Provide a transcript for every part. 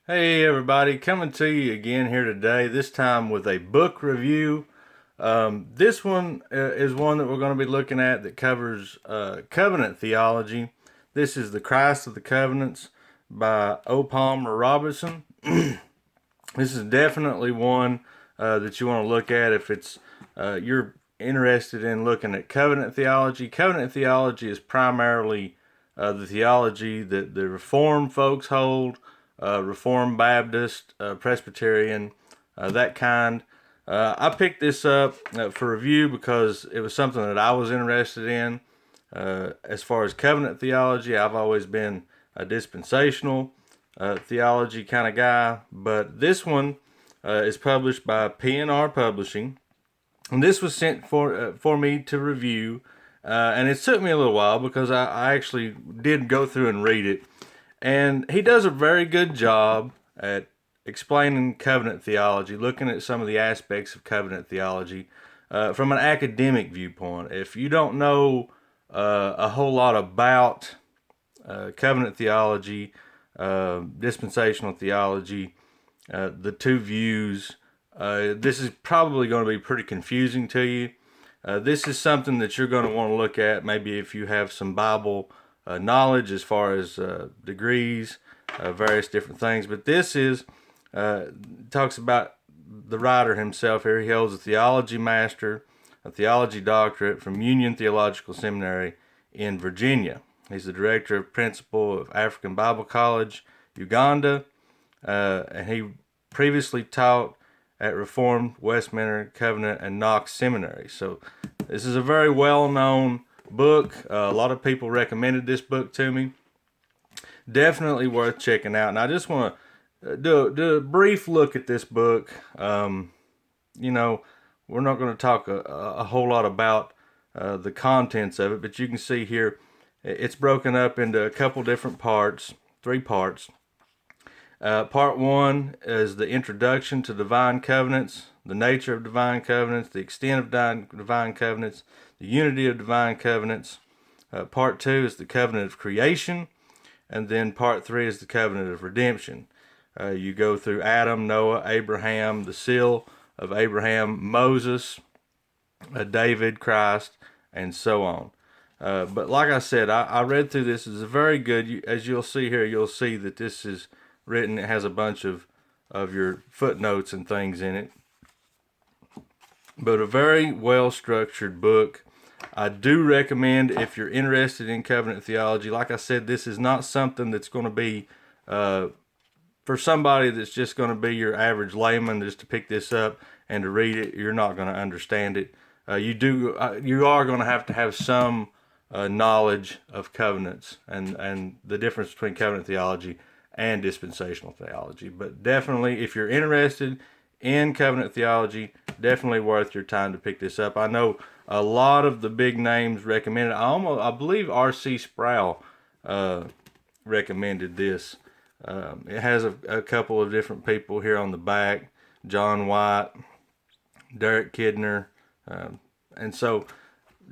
Hey everybody, coming to you again here today, this time with a book review. This one is one that we're going to be looking at that covers covenant theology. This is The Christ of the Covenants by O. Palmer Robertson. This is definitely one that you want to look at if you're interested in looking at covenant theology. Covenant theology is primarily the theology that the Reformed folks hold, Reformed Baptist, Presbyterian, that kind. I picked this up for review because it was something that I was interested in. As far as covenant theology, I've always been a dispensational theology kind of guy, but this one is published by P&R Publishing, and this was sent for me to review, and it took me a little while because I actually did go through and read it, and he does a very good job at explaining covenant theology, looking at some of the aspects of covenant theology from an academic viewpoint. If you don't know a whole lot about covenant theology, dispensational theology, the two views, this is probably going to be pretty confusing to you. This is something that you're going to want to look at maybe if you have some Bible knowledge as far as degrees, various different things. But this is talks about the writer himself here. He holds a theology master, a theology doctorate from Union Theological Seminary in Virginia. He's the director of principal of African Bible College, Uganda, and he previously taught at Reformed, Westminster, Covenant, and Knox Seminary. So this is a very well-known book. A lot of people recommended this book to me. Definitely worth checking out. And I just want to do a brief look at this book. You know, we're not going to talk a whole lot about the contents of it, but you can see here it's broken up into a couple different parts, 3 parts. Part 1 is the introduction to divine covenants, the nature of divine covenants, the extent of divine covenants, the unity of divine covenants. Part 2 is the covenant of creation, and then part 3 is the covenant of redemption. You go through Adam, Noah, Abraham, the seal of Abraham, Moses, David, Christ, and so on. But like I said, I read through this. It's a very good, as you'll see here, you'll see that this is written. It has a bunch of your footnotes and things in it. But a very well-structured book. I do recommend if you're interested in covenant theology. Like I said, this is not something that's going to be for somebody that's just going to be your average layman, just to pick this up and to read it. You're not going to understand it. You are going to have some knowledge of covenants and the difference between covenant theology and dispensational theology. But definitely, if you're interested in covenant theology, definitely worth your time to pick this up. I know a lot of the big names recommended. I believe R.C. Sproul recommended this. It has a couple of different people here on the back: John White, Derek Kidner, and so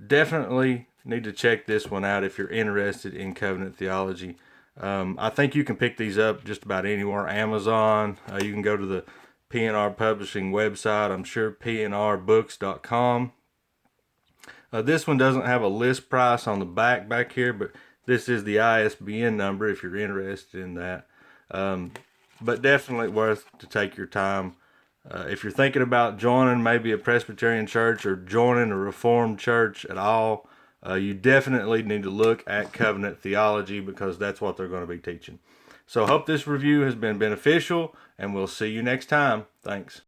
definitely need to check this one out if you're interested in covenant theology. I think you can pick these up just about anywhere. Amazon. You can go to the P&R Publishing website. I'm sure pnrbooks.com. This one doesn't have a list price on the back here, but this is the ISBN number if you're interested in that. But definitely worth to take your time. If you're thinking about joining maybe a Presbyterian church or joining a Reformed church at all, you definitely need to look at covenant theology because that's what they're going to be teaching. So I hope this review has been beneficial, and we'll see you next time. Thanks.